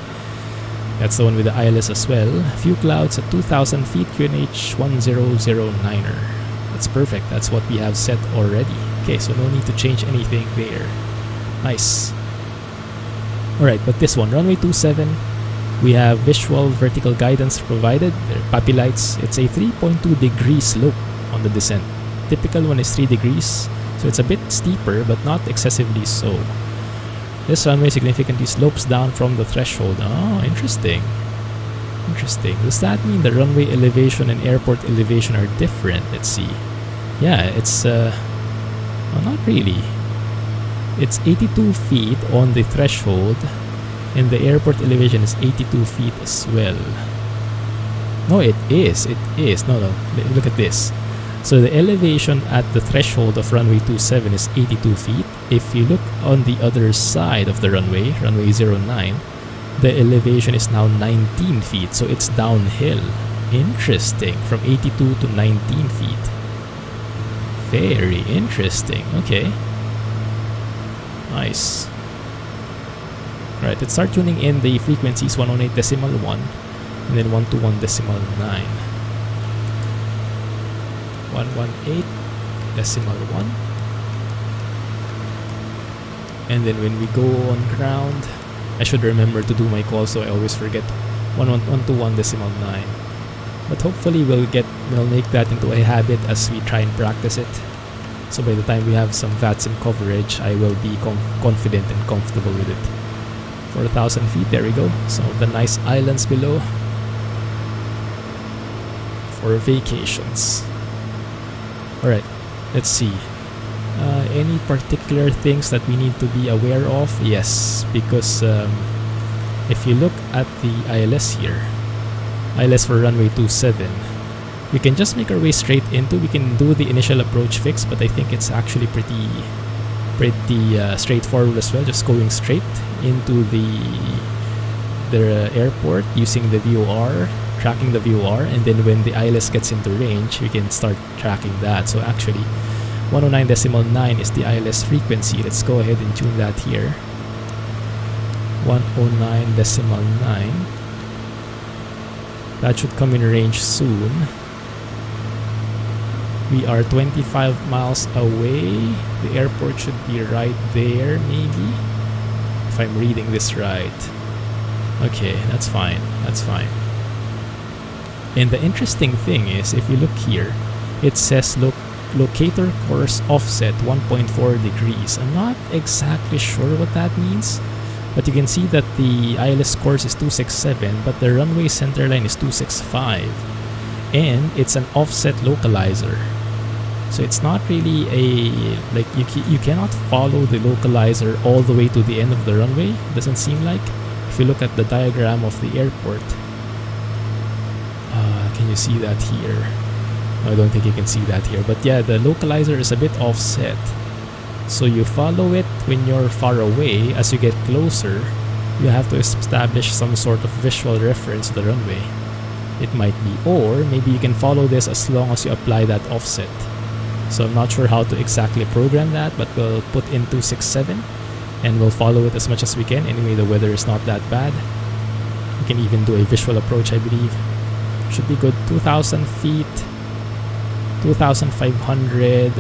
Speaker 1: That's the one with the ILS as well. Few clouds at 2,000 feet, QNH 1009er. That's perfect. That's what we have set already. Okay, so no need to change anything there. Nice. Alright, but this one, runway 27, we have visual vertical guidance provided. There are puppy lights. It's a 3.2 degree slope on the descent. Typical one is 3 degrees, so it's a bit steeper but not excessively so. This runway significantly slopes down from the threshold. Oh, interesting. Interesting. Does that mean the runway elevation and airport elevation are different? Let's see. Yeah, it's well, not really. It's 82 feet on the threshold, and the airport elevation is 82 feet as well. No, it is. It is. No. Look at this. So the elevation at the threshold of runway 27 is 82 feet. If you look on the other side of the runway, runway 09, the elevation is now 19 feet. So it's downhill. Interesting. From 82 to 19 feet. Very interesting. Okay. Nice. Alright, let's start tuning in the frequencies 118.1 and then 121.9. 118.1, and then when we go on ground, I should remember to do my call, so I always forget 121.9. But hopefully we'll make that into a habit as we try and practice it. So by the time we have some VATS in coverage, I will be confident and comfortable with it. 4,000 feet, there we go. Some of the nice islands below for vacations. Alright, let's see. Any particular things that we need to be aware of? Yes, because if you look at the ILS here, ILS for runway 27, we can just make our way straight into. We can do the initial approach fix, but I think it's actually pretty straightforward as well. Just going straight into the airport using the VOR, tracking the VOR, and then when the ILS gets into range, we can start tracking that. So actually 109.9 is the ILS frequency. Let's go ahead and tune that here. 109.9. That should come in range soon. We are 25 miles away. The airport should be right there, maybe, if I'm reading this right. Okay, that's fine. That's fine. And the interesting thing is, if you look here, it says locator course offset 1.4 degrees. I'm not exactly sure what that means, but you can see that the ILS course is 267, but the runway centerline is 265, and it's an offset localizer. So it's not really you cannot follow the localizer all the way to the end of the runway. Doesn't seem like. If you look at the diagram of the airport, can you see that here? No, I don't think you can see that here. But yeah, the localizer is a bit offset. So you follow it when you're far away. As you get closer, you have to establish some sort of visual reference to the runway. It might be, or maybe you can follow this as long as you apply that offset. So I'm not sure how to exactly program that, but we'll put in 267 and we'll follow it as much as we can. Anyway, the weather is not that bad. We can even do a visual approach, I believe. Should be good. 2,000 feet, 2,500.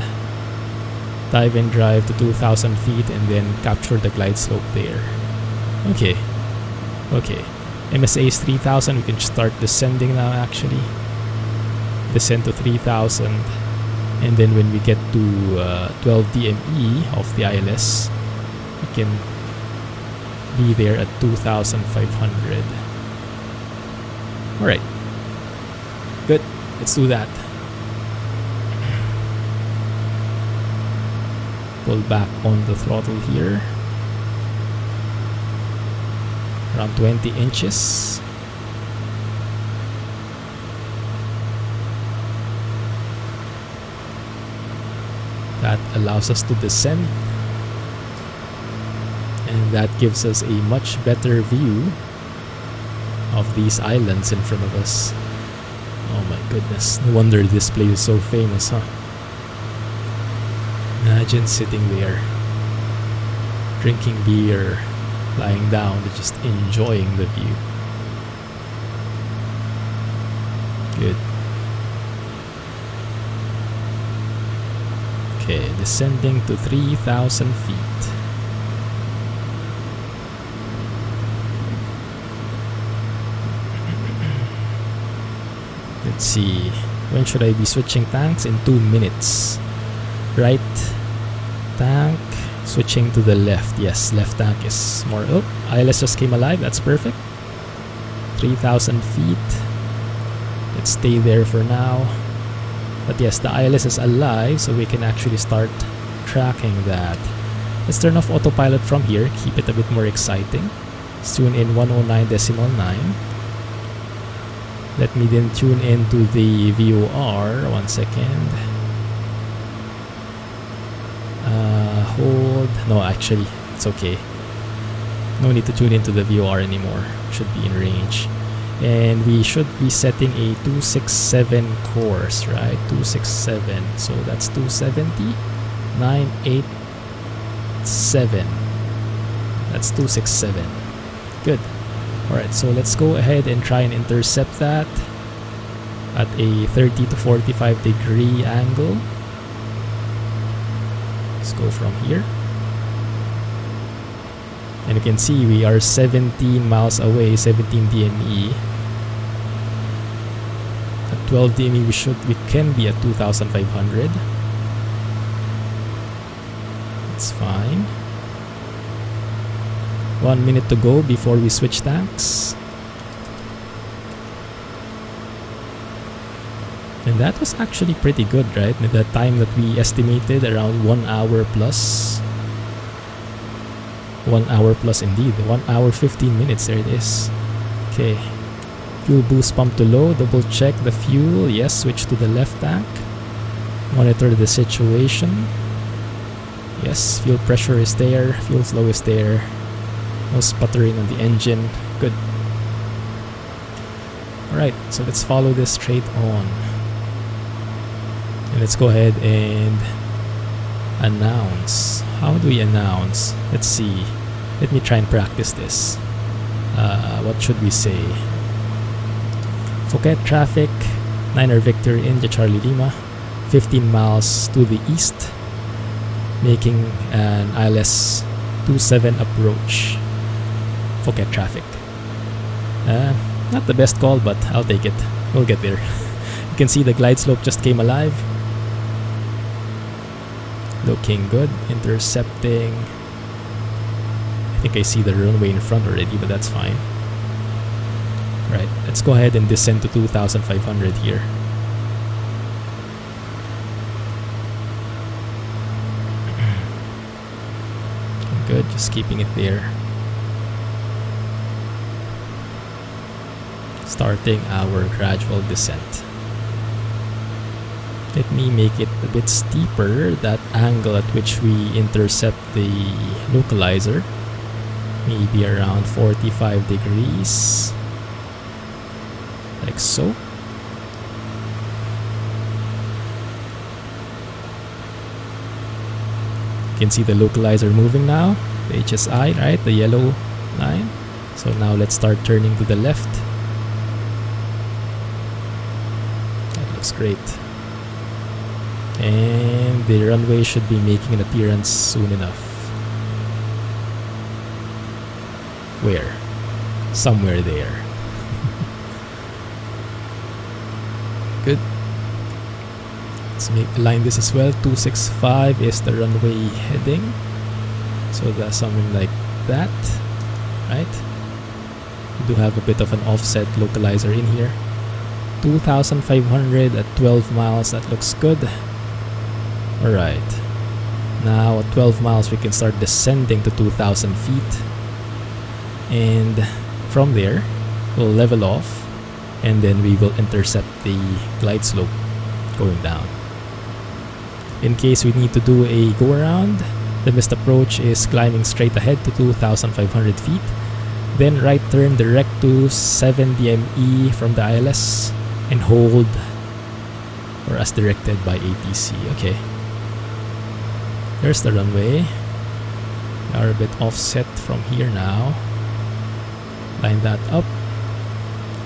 Speaker 1: Dive and drive to 2,000 feet and then capture the glide slope there. Okay. Okay. MSA is 3,000. We can start descending now, actually. Descend to 3,000. And then when we get to 12 DME of the ILS, we can be there at 2,500. Alright. Good. Let's do that. Pull back on the throttle here. Around 20 inches. That allows us to descend, and that gives us a much better view of these islands in front of us. Oh my goodness, no wonder this place is so famous, huh? Imagine sitting there, drinking beer, lying down, and just enjoying the view. Good. Okay, descending to 3,000 feet. Let's see. When should I be switching tanks? In 2 minutes. Right tank. Switching to the left. Yes, left tank is more. Oh, ILS just came alive. That's perfect. 3,000 feet. Let's stay there for now. But yes, the ILS is alive, so we can actually start tracking that. Let's turn off autopilot from here. Keep it a bit more exciting. Let's tune in 109.9. Let me then tune into the VOR. 1 second. Hold. No, actually, it's okay. No need to tune into the VOR anymore. Should be in range. And we should be setting a 267 course, right? 267. So that's 270. 987. That's 267. Good. Alright, so let's go ahead and try and intercept that at a 30 to 45 degree angle. Let's go from here. And you can see we are 17 miles away, 17 DME. At 12 DME we can be at 2,500. It's fine. 1 minute to go before we switch tanks. And that was actually pretty good, right? With the time that we estimated, around 1 hour plus. 1 hour plus indeed. 1 hour 15 minutes. There it is. Okay. Fuel boost pump to low. Double check the fuel. Yes, switch to the left tank. Monitor the situation. Yes, fuel pressure is there. Fuel flow is there. No sputtering on the engine. Good. Alright, so let's follow this straight on. And let's go ahead and announce. How do we announce? Let's see. Let me try and practice this. What should we say? Phuket traffic, 9er Victor India Charlie Lima, 15 miles to the east, making an ILS 27 approach. Phuket traffic. Not the best call, but I'll take it. We'll get there. You can see the glide slope just came alive. Looking good. Intercepting. I think I see the runway in front already, but that's fine. Right, let's go ahead and descend to 2,500 here. Good, just keeping it there. Starting our gradual descent. Let me make it a bit steeper, that angle at which we intercept the localizer. Maybe around 45 degrees. Like so. You can see the localizer moving now. The HSI, right? The yellow line. So now let's start turning to the left. That looks great. And the runway should be making an appearance soon enough. Where? Somewhere there. Good. Let's align this as well. 265 is the runway heading. So that's something like that. Right? We do have a bit of an offset localizer in here. 2,500 at 12 miles. That looks good. Alright. Now at 12 miles we can start descending to 2,000 feet. And from there we'll level off. And then we will intercept the glide slope going down. In case we need to do a go around, the best approach is climbing straight ahead to 2,500 feet. Then right turn direct to 7 DME from the ILS and hold, or as directed by ATC. Okay. There's the runway. We are a bit offset from here now. Line that up.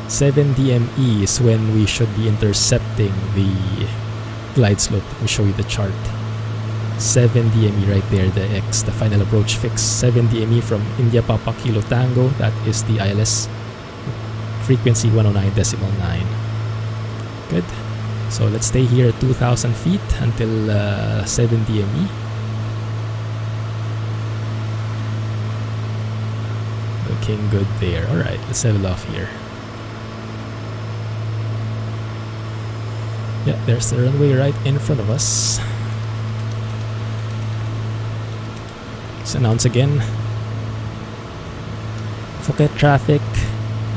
Speaker 1: 7 DME is when we should be intercepting the glide slope. Let me show you the chart. 7 DME right there, the X, the final approach fix. 7 DME from India Papa Kilo Tango. That is the ILS. Frequency 109.9. Good. So let's stay here at 2,000 feet until 7 DME. Looking good there. Alright, let's level off here. Yeah, there's the runway right in front of us. Let's announce again. Phuket traffic,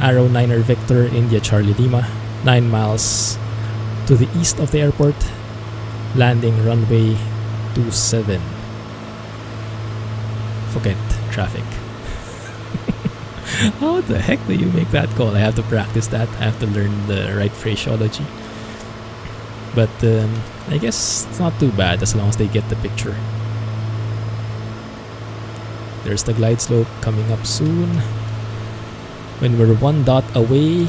Speaker 1: Arrow 9er Victor, India Charlie Lima, 9 miles to the east of the airport, landing runway 27. Phuket traffic. How the heck do you make that call? I have to practice that. I have to learn the right phraseology. But I guess it's not too bad as long as they get the picture. There's the glide slope coming up soon. When we're 1 dot away,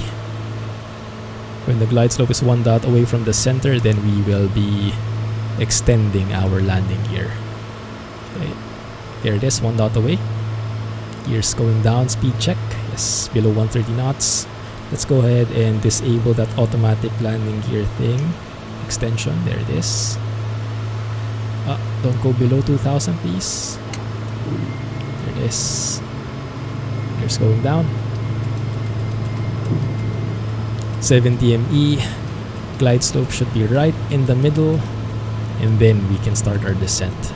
Speaker 1: when the glide slope is 1 dot away from the center, then we will be extending our landing gear. Okay. There it is, 1 dot away. Gears going down, speed check. Yes, below 130 knots. Let's go ahead and disable that automatic landing gear thing. Extension, there it is. Don't go below 2,000 please. There it is. Gears going down. 7 DME. Glide slope should be right in the middle, and then we can start our descent.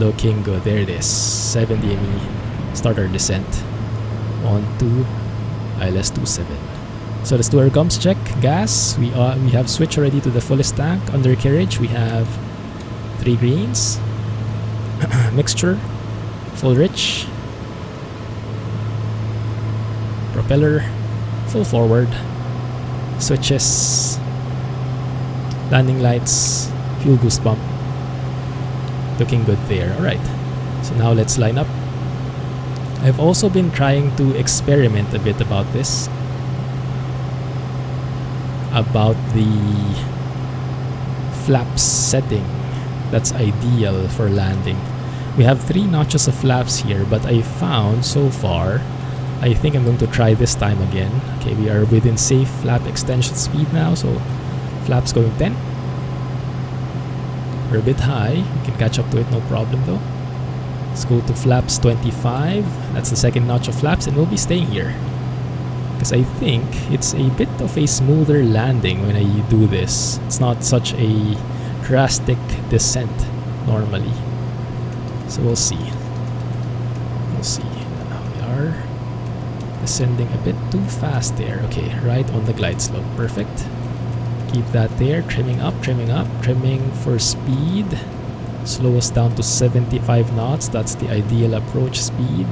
Speaker 1: Looking good, there it is. 7 DME. Start our descent on to ILS 27. So let's do our gumps check. Gas, we have switched already to the fullest tank. Undercarriage, we have 3 greens. Mixture, full rich. Propeller, full forward. Switches. Landing lights, fuel boost pump. Looking good there. Alright, so now let's line up. I've also been trying to experiment a bit about this. About the flaps setting that's ideal for landing. We have 3 notches of flaps here, but I found so far, I think I'm going to try this time again. Okay, we are within safe flap extension speed now, so flaps going 10. We're a bit high, we can catch up to it, no problem though. Let's go to flaps 25. That's the second notch of flaps, and we'll be staying here. Because I think it's a bit of a smoother landing when I do this. It's not such a drastic descent normally. So we'll see. We'll see. Now we are descending a bit too fast there. Okay, right on the glide slope. Perfect. Keep that there. Trimming up, trimming for speed. Slow us down to 75 knots. That's the ideal approach speed.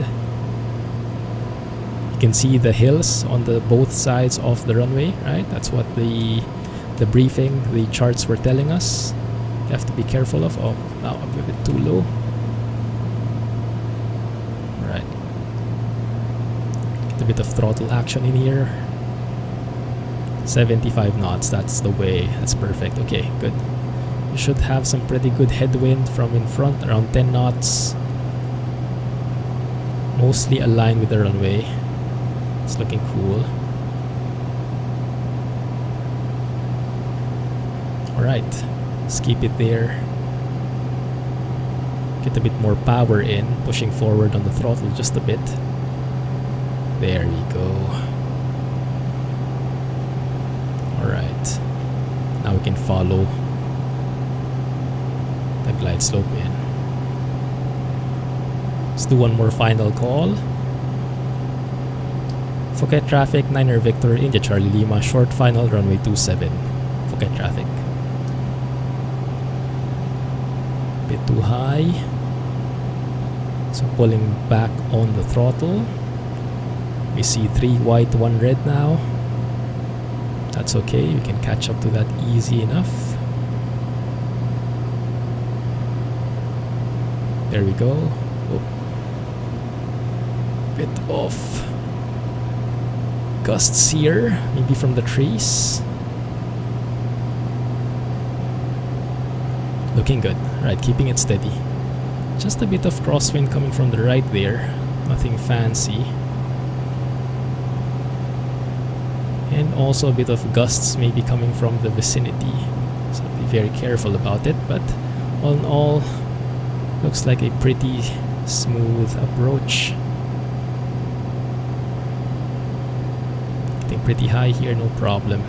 Speaker 1: You can see the hills on the both sides of the runway, right? That's what the briefing, the charts were telling us. You have to be careful of. Oh, now I'm a bit too low. Alright. Get a bit of throttle action in here. 75 knots, that's the way. That's perfect. Okay, good. You should have some pretty good headwind from in front, around 10 knots. Mostly aligned with the runway. It's looking cool. Alright, let's keep it there. Get a bit more power in, pushing forward on the throttle just a bit. There we go. Alright, now we can follow the glide slope in. Let's do one more final call. Phuket traffic, 9er Victor, India Charlie Lima, short final, runway 27. Phuket traffic. Bit too high. So pulling back on the throttle. We see 3 white, 1 red now. That's okay, we can catch up to that easy enough. There we go. Oh. Bit off. gusts here, maybe from the trees. Looking good. Right, keeping it steady. Just a bit of crosswind coming from the right there. Nothing fancy. And also a bit of gusts maybe coming from the vicinity. So be very careful about it. But all in all, looks like a pretty smooth approach. Getting pretty high here, no problem.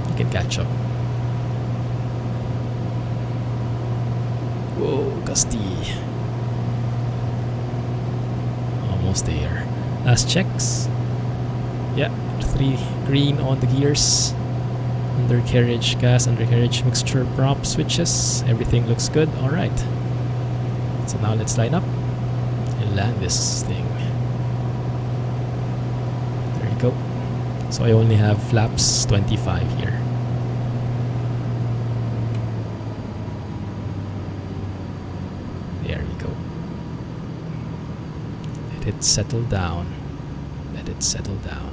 Speaker 1: You can catch up. Whoa, gusty. Almost there. Last checks. Yeah, 3 green on the gears. Undercarriage, gas, undercarriage, mixture, prop, switches. Everything looks good. Alright. So now let's line up and land this thing. There you go. So I only have flaps 25 here. There we go. Let it settle down. Let it settle down.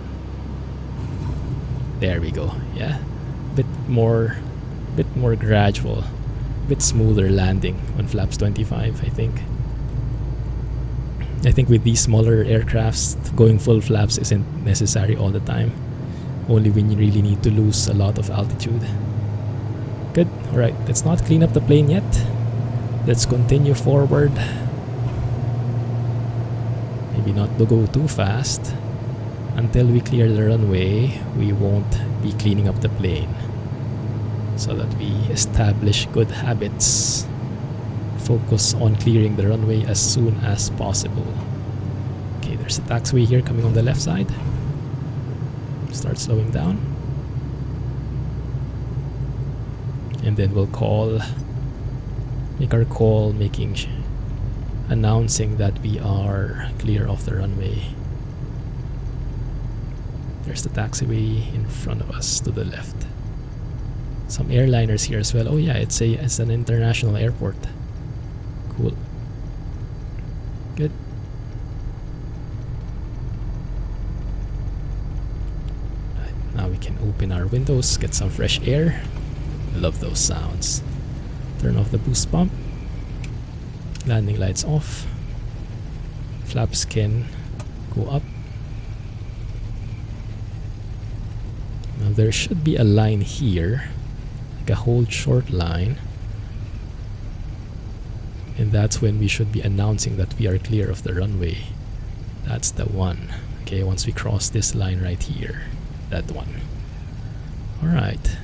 Speaker 1: There we go. Yeah. Bit more gradual. Bit smoother landing on flaps 25, I think. I think with these smaller aircrafts, going full flaps isn't necessary all the time. Only when you really need to lose a lot of altitude. Good. Alright, let's not clean up the plane yet. Let's continue forward. Maybe not to go too fast. Until we clear the runway, we won't be cleaning up the plane. So that we establish good habits. Focus on clearing the runway as soon as possible. Okay, there's a taxiway here coming on the left side. Start slowing down. And then we'll make our call, announcing that we are clear of the runway. There's the taxiway in front of us to the left. Some airliners here as well. Oh yeah, it's an international airport. Cool. Good. Right, now we can open our windows, get some fresh air. Love those sounds. Turn off the boost pump. Landing lights off. Flaps can go up. Now there should be a line here, like a hold short line. And that's when we should be announcing that we are clear of the runway. That's the one. Okay, once we cross this line right here. That one. Alright.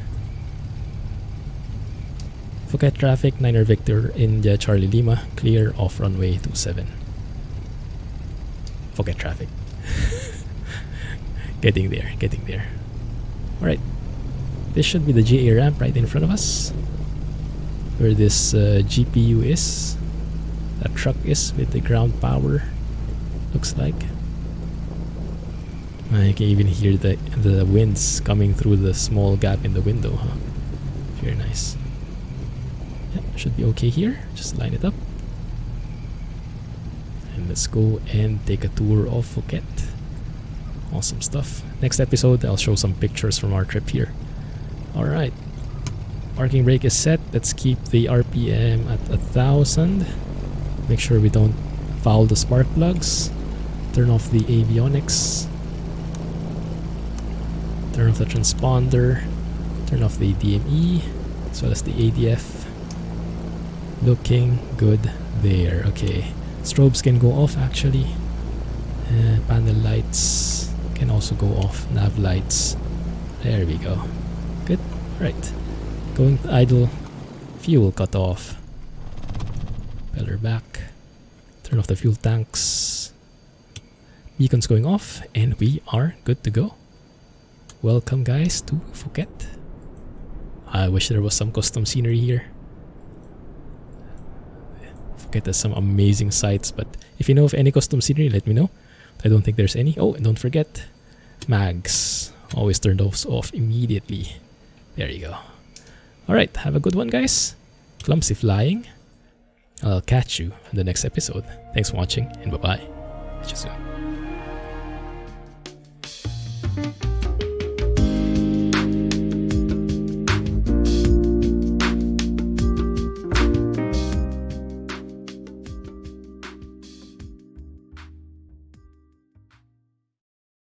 Speaker 1: Phuket traffic, 9er Victor, India, Charlie Lima, clear off runway 27. Phuket traffic. Getting there. Alright. This should be the GA ramp right in front of us. Where this GPU is. That truck is with the ground power. Looks like. I can even hear the winds coming through the small gap in the window, huh? Very nice. Yeah, should be okay here. Just line it up. And let's go and take a tour of Phuket. Awesome stuff. Next episode, I'll show some pictures from our trip here. Alright. Parking brake is set. Let's keep the RPM at 1,000. Make sure we don't foul the spark plugs. Turn off the avionics. Turn off the transponder. Turn off the DME as well as the ADF. Looking good there. Okay. Strobes can go off actually. Panel lights can also go off. Nav lights. There we go. Good. Right. Going to idle. Fuel cut off. Peller back. Turn off the fuel tanks. Beacons going off. And we are good to go. Welcome guys to Phuket. I wish there was some custom scenery here. Phuket has some amazing sights, but if you know of any custom scenery, let me know. I don't think there's any. Oh, and don't forget mags. Always turn those off immediately. There you go. Alright, have a good one guys. Clumsy flying. I'll catch you in the next episode. Thanks for watching and bye bye. Catch you soon.